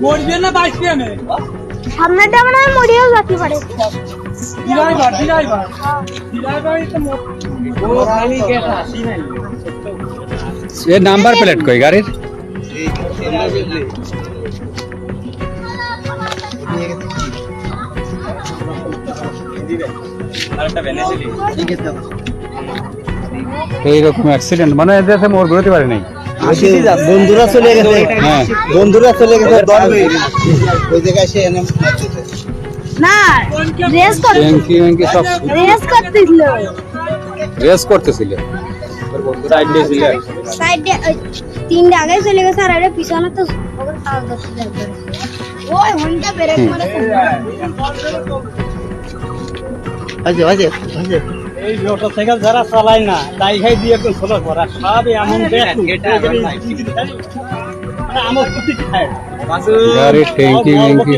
মরবে না বাইসবে না সামনেটা মনে হয় মরিও যেতে পারে এ নাম্বার প্লেট কই গাড়ির এইরকম অ্যাক্সিডেন্ট মানে এদেশে মোর ঘুরতে পারে নাই বন্ধুরা চলে গেছে হ্যাঁ বন্ধুরা চলে গেছে ওই জায়গায় সে এনে মারতেছে না রেস ট্যাঙ্কি ট্যাঙ্কি সব করতেছিল রেস করতেছিল তোর বন্ধুরা আইডিয়া ছিল সাইডে তিনটা আগে চলে গেছে আর এটা পিছনে তো ওর তাল ধরতে যাবে ওই হন্ডা ব্রেক মারে আজে আজে আজে এই মোটরসাইকেল যারা চালায় না তাই খাই দিয়ে একদম ছোট করা সব এমন আমার প্রতি খায় গাড়ির ট্যাঙ্কি ট্যাঙ্কি